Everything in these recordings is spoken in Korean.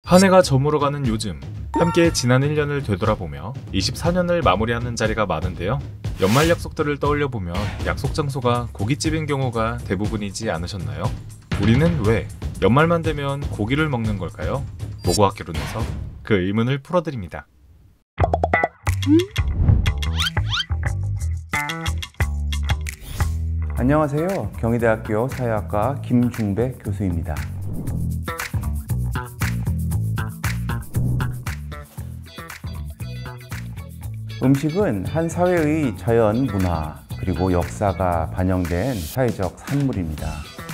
한 해가 저물어가는 요즘, 함께 지난 1년을 되돌아보며 24년을 마무리하는 자리가 많은데요. 연말 약속들을 떠올려보면 약속 장소가 고깃집인 경우가 대부분이지 않으셨나요? 우리는 왜 연말만 되면 고기를 먹는 걸까요? 모고학개론에서 그 의문을 풀어드립니다. 안녕하세요. 경희대학교 사회학과 김중백 교수입니다. 음식은 한 사회의 자연, 문화, 그리고 역사가 반영된 사회적 산물입니다.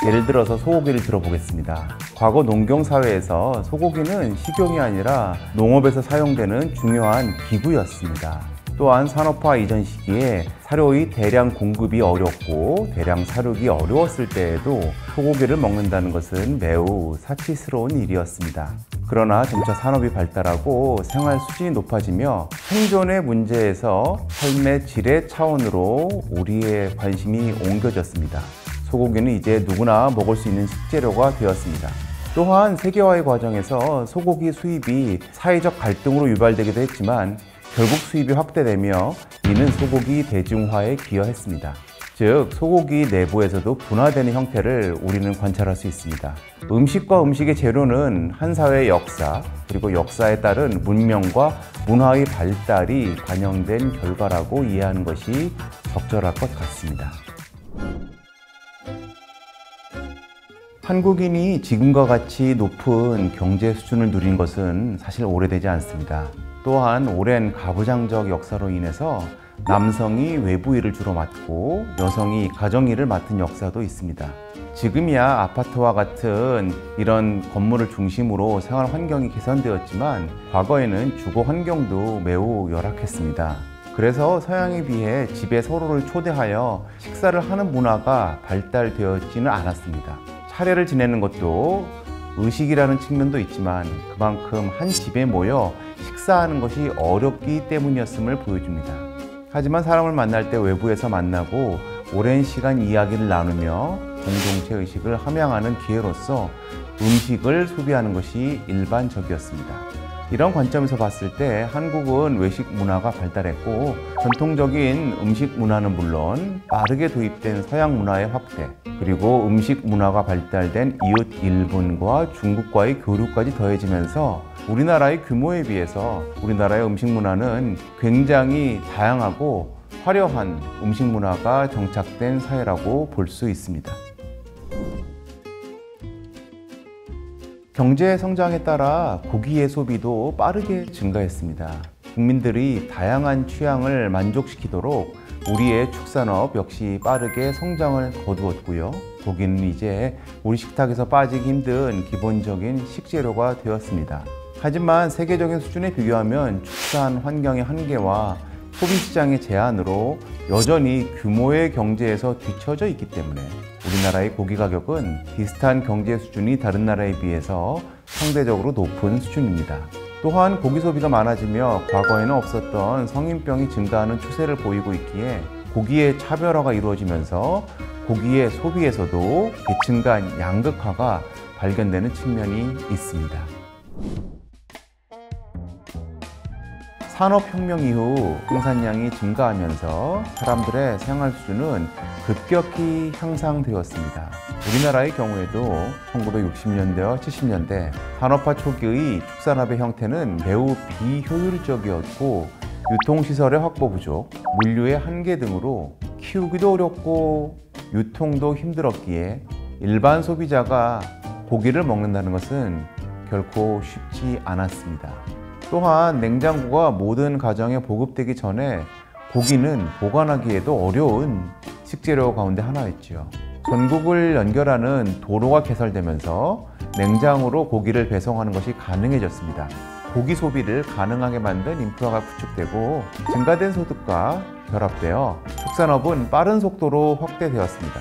예를 들어서 소고기를 들어보겠습니다. 과거 농경사회에서 소고기는 식용이 아니라 농업에서 사용되는 중요한 기구였습니다. 또한 산업화 이전 시기에 사료의 대량 공급이 어렵고 대량 사육이 어려웠을 때에도 소고기를 먹는다는 것은 매우 사치스러운 일이었습니다. 그러나 점차 산업이 발달하고 생활 수준이 높아지며 생존의 문제에서 삶의 질의 차원으로 우리의 관심이 옮겨졌습니다. 소고기는 이제 누구나 먹을 수 있는 식재료가 되었습니다. 또한 세계화의 과정에서 소고기 수입이 사회적 갈등으로 유발되기도 했지만 결국 수입이 확대되며 이는 소고기 대중화에 기여했습니다. 즉, 소고기 내부에서도 분화되는 형태를 우리는 관찰할 수 있습니다. 음식과 음식의 재료는 한 사회의 역사, 그리고 역사에 따른 문명과 문화의 발달이 반영된 결과라고 이해하는 것이 적절할 것 같습니다. 한국인이 지금과 같이 높은 경제 수준을 누린 것은 사실 오래되지 않습니다. 또한 오랜 가부장적 역사로 인해서 남성이 외부 일을 주로 맡고 여성이 가정일을 맡은 역사도 있습니다. 지금이야 아파트와 같은 이런 건물을 중심으로 생활 환경이 개선되었지만 과거에는 주거 환경도 매우 열악했습니다. 그래서 서양에 비해 집에 서로를 초대하여 식사를 하는 문화가 발달되었지는 않았습니다. 차례를 지내는 것도 의식이라는 측면도 있지만 그만큼 한 집에 모여 식사하는 것이 어렵기 때문이었음을 보여줍니다. 하지만 사람을 만날 때 외부에서 만나고 오랜 시간 이야기를 나누며 공동체 의식을 함양하는 기회로서 음식을 소비하는 것이 일반적이었습니다. 이런 관점에서 봤을 때 한국은 외식 문화가 발달했고 전통적인 음식 문화는 물론 빠르게 도입된 서양 문화의 확대, 그리고 음식 문화가 발달된 이웃 일본과 중국과의 교류까지 더해지면서 우리나라의 규모에 비해서 우리나라의 음식 문화는 굉장히 다양하고 화려한 음식 문화가 정착된 사회라고 볼 수 있습니다. 경제 성장에 따라 고기의 소비도 빠르게 증가했습니다. 국민들이 다양한 취향을 만족시키도록 우리의 축산업 역시 빠르게 성장을 거두었고요. 고기는 이제 우리 식탁에서 빠지기 힘든 기본적인 식재료가 되었습니다. 하지만 세계적인 수준에 비교하면 축산 환경의 한계와 소비시장의 제한으로 여전히 규모의 경제에서 뒤처져 있기 때문에 우리나라의 고기 가격은 비슷한 경제 수준이 다른 나라에 비해서 상대적으로 높은 수준입니다. 또한 고기 소비가 많아지며 과거에는 없었던 성인병이 증가하는 추세를 보이고 있기에 고기의 차별화가 이루어지면서 고기의 소비에서도 계층 간 양극화가 발견되는 측면이 있습니다. 산업혁명 이후 생산량이 증가하면서 사람들의 생활 수준은 급격히 향상되었습니다. 우리나라의 경우에도 1960년대와 70년대 산업화 초기의 축산업의 형태는 매우 비효율적이었고 유통시설의 확보 부족, 물류의 한계 등으로 키우기도 어렵고 유통도 힘들었기에 일반 소비자가 고기를 먹는다는 것은 결코 쉽지 않았습니다. 또한 냉장고가 모든 가정에 보급되기 전에 고기는 보관하기에도 어려운 식재료 가운데 하나였지요. 전국을 연결하는 도로가 개설되면서 냉장으로 고기를 배송하는 것이 가능해졌습니다. 고기 소비를 가능하게 만든 인프라가 구축되고 증가된 소득과 결합되어 축산업은 빠른 속도로 확대되었습니다.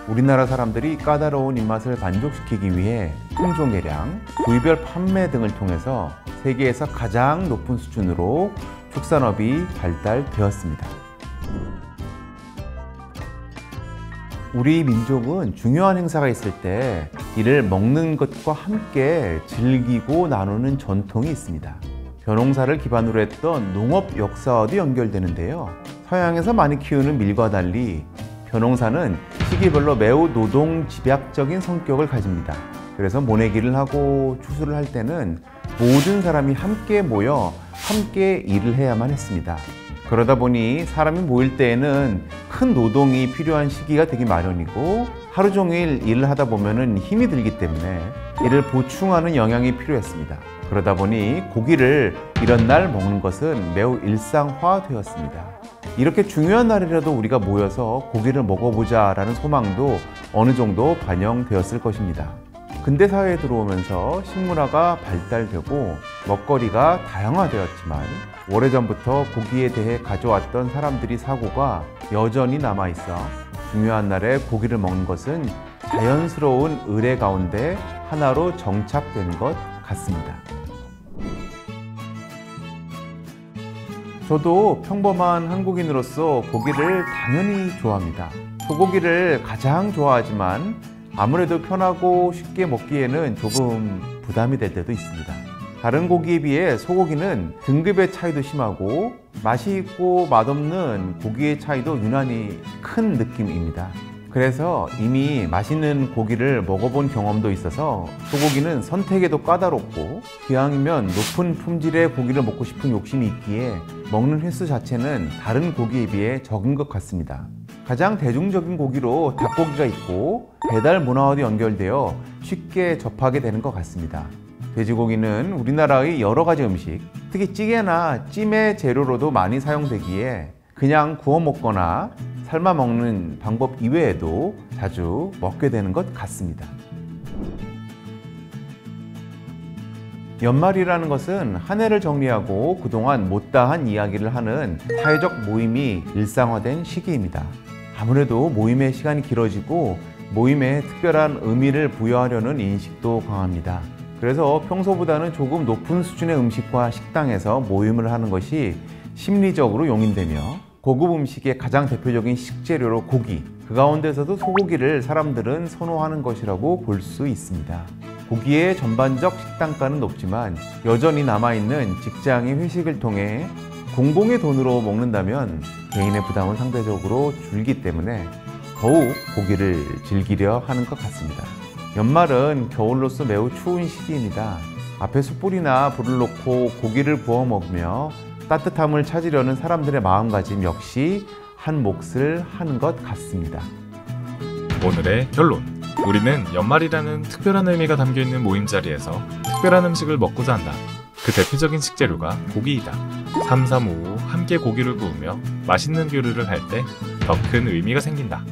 우리나라 사람들이 까다로운 입맛을 만족시키기 위해 품종 개량, 부위별 판매 등을 통해서 세계에서 가장 높은 수준으로 축산업이 발달되었습니다. 우리 민족은 중요한 행사가 있을 때 이를 먹는 것과 함께 즐기고 나누는 전통이 있습니다. 벼농사를 기반으로 했던 농업 역사와도 연결되는데요. 서양에서 많이 키우는 밀과 달리 벼농사는 시기별로 매우 노동 집약적인 성격을 가집니다. 그래서 모내기를 하고 추수를 할 때는 모든 사람이 함께 모여 함께 일을 해야만 했습니다. 그러다 보니 사람이 모일 때에는 큰 노동이 필요한 시기가 되기 마련이고 하루 종일 일을 하다 보면 힘이 들기 때문에 이를 보충하는 영양이 필요했습니다. 그러다 보니 고기를 이런 날 먹는 것은 매우 일상화되었습니다. 이렇게 중요한 날이라도 우리가 모여서 고기를 먹어보자 라는 소망도 어느 정도 반영되었을 것입니다. 근대 사회에 들어오면서 식문화가 발달되고 먹거리가 다양화되었지만 오래전부터 고기에 대해 가져왔던 사람들이 사고가 여전히 남아있어 중요한 날에 고기를 먹는 것은 자연스러운 의례 가운데 하나로 정착된 것 같습니다. 저도 평범한 한국인으로서 고기를 당연히 좋아합니다. 소고기를 가장 좋아하지만 아무래도 편하고 쉽게 먹기에는 조금 부담이 될 때도 있습니다. 다른 고기에 비해 소고기는 등급의 차이도 심하고 맛이 있고 맛없는 고기의 차이도 유난히 큰 느낌입니다. 그래서 이미 맛있는 고기를 먹어본 경험도 있어서 소고기는 선택에도 까다롭고 기왕이면 높은 품질의 고기를 먹고 싶은 욕심이 있기에 먹는 횟수 자체는 다른 고기에 비해 적은 것 같습니다. 가장 대중적인 고기로 닭고기가 있고 배달 문화와도 연결되어 쉽게 접하게 되는 것 같습니다. 돼지고기는 우리나라의 여러 가지 음식, 특히 찌개나 찜의 재료로도 많이 사용되기에 그냥 구워 먹거나 삶아 먹는 방법 이외에도 자주 먹게 되는 것 같습니다. 연말이라는 것은 한 해를 정리하고 그동안 못다한 이야기를 하는 사회적 모임이 일상화된 시기입니다. 아무래도 모임의 시간이 길어지고 모임에 특별한 의미를 부여하려는 인식도 강합니다. 그래서 평소보다는 조금 높은 수준의 음식과 식당에서 모임을 하는 것이 심리적으로 용인되며 고급 음식의 가장 대표적인 식재료로 고기, 그 가운데서도 소고기를 사람들은 선호하는 것이라고 볼 수 있습니다. 고기의 전반적 식단가는 높지만 여전히 남아있는 직장의 회식을 통해 공공의 돈으로 먹는다면 개인의 부담은 상대적으로 줄기 때문에 더욱 고기를 즐기려 하는 것 같습니다. 연말은 겨울로서 매우 추운 시기입니다. 앞에 숯불이나 불을 놓고 고기를 구워 먹으며 따뜻함을 찾으려는 사람들의 마음가짐 역시 한 몫을 하는 것 같습니다. 오늘의 결론. 우리는 연말이라는 특별한 의미가 담겨있는 모임 자리에서 특별한 음식을 먹고자 한다. 그 대표적인 식재료가 고기이다. 3, 3, 5 함께 고기를 구우며 맛있는 교류를 할 때 더 큰 의미가 생긴다.